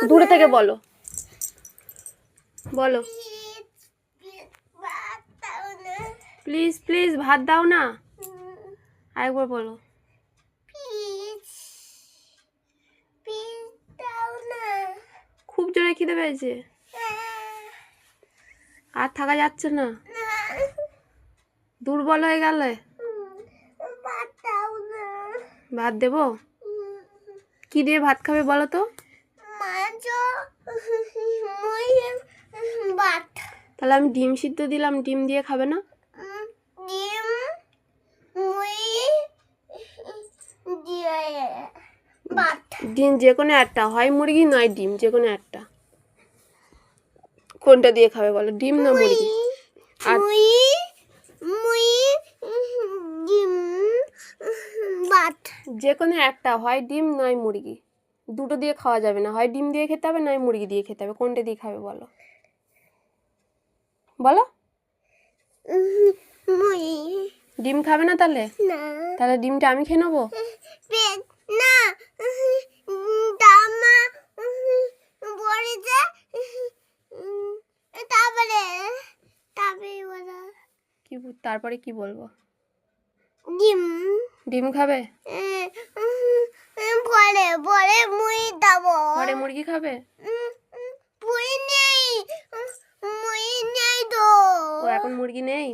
দূরে থেকে বলো বলো প্লিজ প্লিজ ভাত দাও না আরেকবার বলো খুব জোরে খিদে পেয়েছে আর থাকা যাচ্ছে না দুর্বল হয়ে গেলে ভাত দেবো কি দিয়ে ভাত খাবে বলো তো তাহলে আমি ডিম সিদ্ধ দিলাম ডিম দিয়ে খাবে না ডিম যে কোনো একটা হয় মুরগি নয় ডিম যে কোনো একটা কোনটা দিয়ে খাবে বলো ডিম না মুরগি আর যে কোনো একটা হয় ডিম নয় মুরগি দুটো দিয়ে খাওয়া যাবে না হয় ডিম দিয়ে খেতে হবে নয় মুরগি দিয়ে খেতে হবে কোনটা দিয়ে খাবে বলো বলো ডিম খাবে না তাহলে তাহলে ডিমটা আমি খেয়ে নেবো কি তারপরে কি বলবো ডিম খাবে পরে মুরগি খাবে ও এখন মুরগি নেই